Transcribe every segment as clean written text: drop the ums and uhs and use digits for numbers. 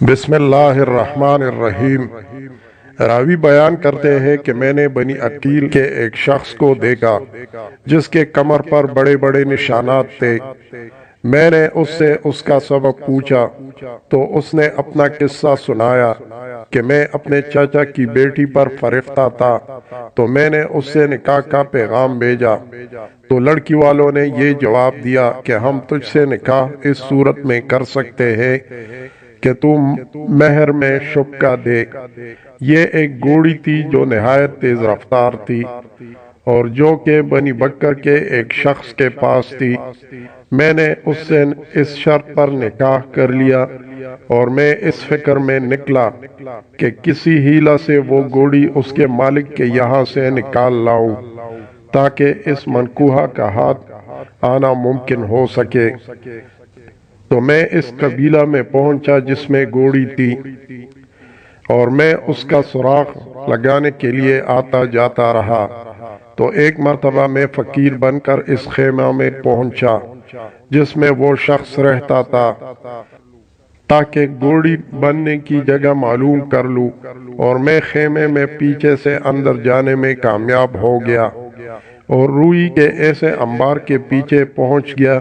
بسم اللہ الرحمن الرحیم۔ راوی بیان کرتے ہیں کہ میں نے بنی عقیل کے ایک شخص کو دیکھا جس کے کمر پر بڑے بڑے نشانات تھے۔ میں نے اس سے اس کا سبب پوچھا تو اس نے اپنا قصہ سنایا کہ میں اپنے چاچا کی بیٹی پر فرفتہ تھا تو میں نے اس سے نکاح کا پیغام بھیجا تو لڑکی والوں نے یہ جواب دیا کہ ہم تجھ سے نکاح اس صورت میں کر سکتے ہیں کہ تم مہر میں شبکہ دے۔ یہ ایک گھوڑی تھی جو نہایت تیز رفتار تھی اور جو کہ بنی بکر کے ایک شخص کے پاس تھی۔ میں نے اس سے اس شرط پر نکاح کر لیا اور میں اس فکر میں نکلا کہ کسی ہیلہ سے وہ گھوڑی اس کے مالک کے یہاں سے نکال لاؤں تاکہ اس منکوحہ کا ہاتھ آنا ممکن ہو سکے۔ تو میں اس قبیلہ میں پہنچا جس میں گھوڑی تھی اور میں اس کا سراغ لگانے کے لیے آتا جاتا رہا تو ایک مرتبہ میں فقیر بن کر اس خیمہ میں پہنچا جس میں وہ شخص رہتا تھا تاکہ گھوڑی بننے کی جگہ معلوم کر لوں، اور میں خیمے میں پیچھے سے اندر جانے میں کامیاب ہو گیا اور روئی کے ایسے انبار کے پیچھے پہنچ گیا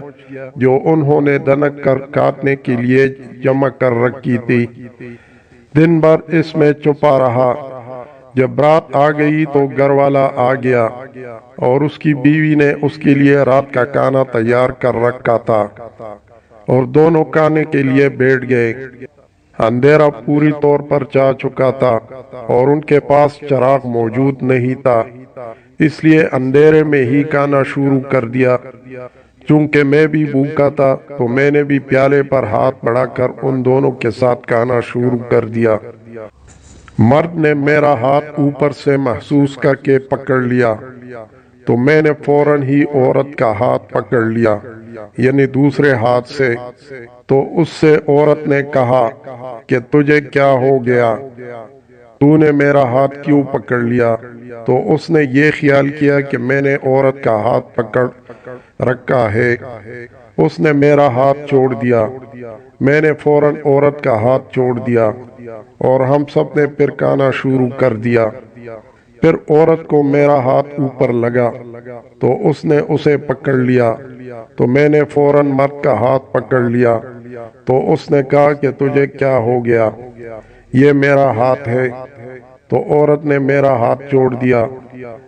جو انہوں نے دنک کر کاٹنے کے لیے جمع کر رکھی تھی۔ دن بھر اس میں چھپا رہا۔ جب رات آ گئی تو گھر والا آ گیا اور اس کی بیوی نے اس کے لیے رات کا کھانا تیار کر رکھا تھا اور دونوں کھانے کے لیے بیٹھ گئے۔ اندھیرا پوری طور پر چھا چکا تھا اور ان کے پاس چراغ موجود نہیں تھا، اس لیے اندھیرے میں ہی کھانا شروع کر دیا۔ چونکہ میں بھی بھوکا تھا تو میں نے بھی پیالے پر ہاتھ بڑھا کر ان دونوں کے ساتھ کھانا شروع کر دیا۔ مرد نے میرا ہاتھ اوپر سے محسوس کر کے پکڑ لیا تو میں نے فوراً ہی عورت کا ہاتھ پکڑ لیا، یعنی دوسرے ہاتھ سے۔ تو اس سے عورت نے کہا کہ تجھے کیا ہو گیا، تو نے میرا ہاتھ کیوں پکڑ لیا؟ تو اس نے یہ خیال کیا کہ میں نے عورت کا ہاتھ پکڑ رکھا ہے۔ اس نے میرا ہاتھ چھوڑ دیا، میں نے فوراً عورت کا ہاتھ چھوڑ دیا اور ہم سب نے پھر کھانا شروع کر دیا۔ پھر عورت کو میرا ہاتھ اوپر لگا تو اس نے اسے پکڑ لیا تو میں نے فوراً مرد کا ہاتھ پکڑ لیا تو اس نے کہا کہ تجھے کیا ہو گیا؟ یہ میرا ہاتھ ہے۔ تو عورت نے میرا ہاتھ چھوڑ دیا،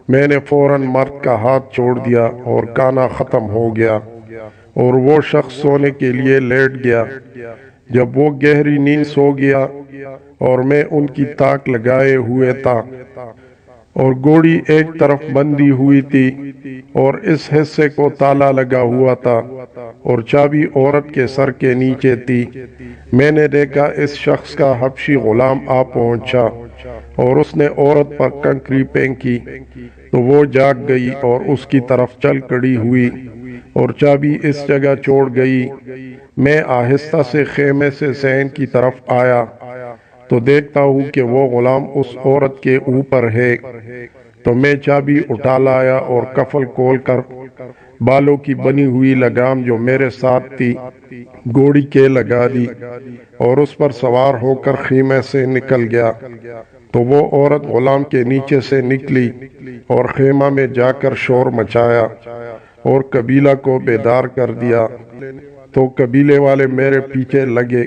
میں نے فوراً مرد کا ہاتھ چھوڑ دیا اور کھانا ختم ہو گیا اور وہ شخص سونے کے لیے لیٹ گیا۔ جب وہ گہری نیند سو گیا اور میں ان کی تاک لگائے ہوئے تھا اور گھوڑی ایک طرف بندھی ہوئی تھی اور اس حصے کو تالا لگا ہوا تھا اور چابی عورت کے سر کے نیچے تھی، میں نے دیکھا اس شخص کا حبشی غلام آ پہنچا اور اس نے عورت پر کنکری پھینکی تو وہ جاگ گئی اور اس کی طرف چل کھڑی ہوئی اور چابی اس جگہ چھوڑ گئی۔ میں آہستہ سے خیمے سے صحن کی طرف آیا تو دیکھتا ہوں کہ وہ غلام اس عورت کے اوپر ہے، تو میں چابی اٹھا لایا اور کفل کھول کر بالوں کی بنی ہوئی لگام جو میرے ساتھ تھی گھوڑی کے لگا دی اور اس پر سوار ہو کر خیمے سے نکل گیا۔ تو وہ عورت غلام کے نیچے سے نکلی اور خیمہ میں جا کر شور مچایا اور قبیلہ کو بیدار کر دیا۔ تو قبیلے والے میرے پیچھے لگے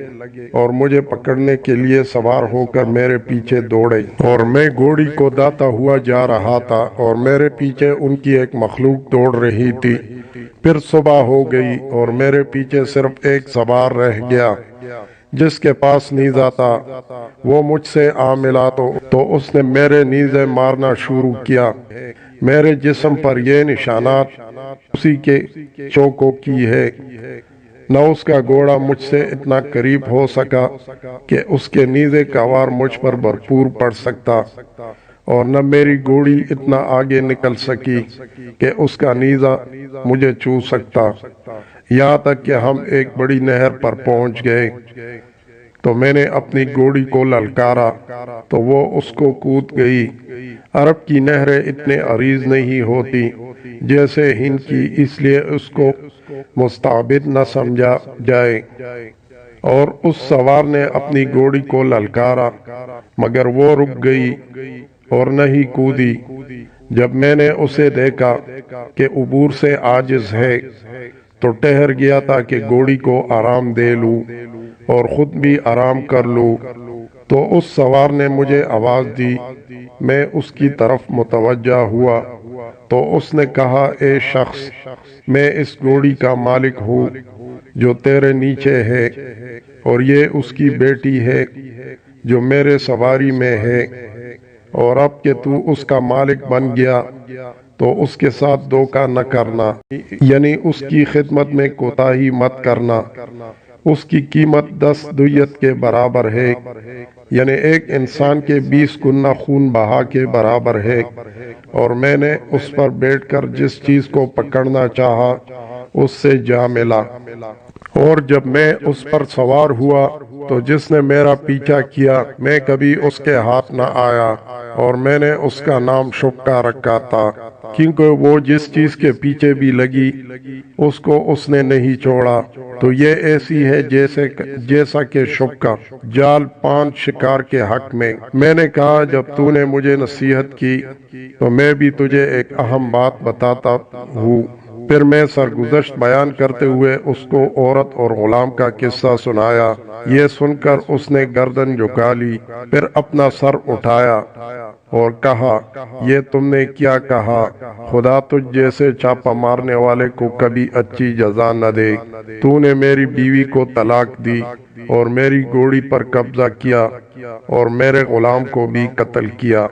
اور مجھے پکڑنے کے لیے سوار ہو کر میرے پیچھے دوڑے اور میں گھوڑی کو داتا ہوا جا رہا تھا اور میرے پیچھے ان کی ایک مخلوق دوڑ رہی تھی۔ پھر صبح ہو گئی اور میرے پیچھے صرف ایک سوار رہ گیا جس کے پاس نیزہ تھا۔ وہ مجھ سے آ ملا تو اس نے میرے نیزے مارنا شروع کیا۔ میرے جسم پر یہ نشانات اسی کے چوکوں کی ہے۔ نہ اس کا گھوڑا مجھ سے اتنا قریب ہو سکا کہ اس کے نیزے کا وار مجھ پر بھرپور پڑ سکتا، اور نہ میری گھوڑی اتنا آگے نکل سکی کہ اس کا نیزہ مجھے چھو سکتا۔ یہاں تک کہ ہم ایک بڑی نہر پر پہنچ گئے تو میں نے اپنی گھوڑی کو للکارا تو وہ اس کو کود گئی۔ عرب کی نہریں اتنے عریض نہیں ہوتی جیسے ہند کی، اس لیے اس کو مستعبد نہ سمجھا جائے اور اس سوار نے اپنی گھوڑی کو للکارا مگر وہ رک گئی اور نہ ہی کودی۔ جب میں نے اسے دیکھا کہ عبور سے عاجز ہے تو ٹھہر گیا تاکہ گھوڑی کو آرام دے لوں اور خود بھی آرام کر لوں، تو اس سوار نے مجھے آواز دی۔ میں اس کی طرف متوجہ ہوا تو اس نے کہا، اے شخص، میں اس گھوڑی کا مالک ہوں جو تیرے نیچے ہے، اور یہ اس کی بیٹی ہے جو میرے سواری میں ہے، اور اب کہ تو اس کا مالک بن گیا تو اس کے ساتھ دھوکہ نہ کرنا، یعنی اس کی خدمت میں کوتاہی مت کرنا۔ اس کی قیمت 10 دیت کے برابر ہے، یعنی ایک انسان کے 20 گنا خون بہا کے برابر ہے، اور میں نے اس پر بیٹھ کر جس چیز کو پکڑنا چاہا اس سے جا ملا، اور جب میں اس پر سوار ہوا تو جس نے میرا پیچھا کیا میں کبھی اس کے ہاتھ نہ آیا، اور میں نے اس کا نام شبکا رکھا تھا، کیونکہ وہ جس چیز کے پیچھے بھی لگی اس کو اس نے نہیں چھوڑا۔ تو یہ ایسی ہے جیسا کہ شبکا جال 5 شکار کے حق میں۔ میں نے کہا، جب تو نے مجھے نصیحت کی تو میں بھی تجھے ایک اہم بات بتاتا ہوں۔ پھر میں سرگزشت بیان کرتے ہوئے اس کو عورت اور غلام کا قصہ سنایا۔ یہ سن کر اس نے گردن جھکا لی، پھر اپنا سر اٹھایا اور کہا، یہ تم نے کیا کہا؟ خدا تجھ جیسے چھاپا مارنے والے کو کبھی اچھی جزا نہ دے۔ تو نے میری بیوی کو طلاق دی اور میری گھوڑی پر قبضہ کیا اور میرے غلام کو بھی قتل کیا۔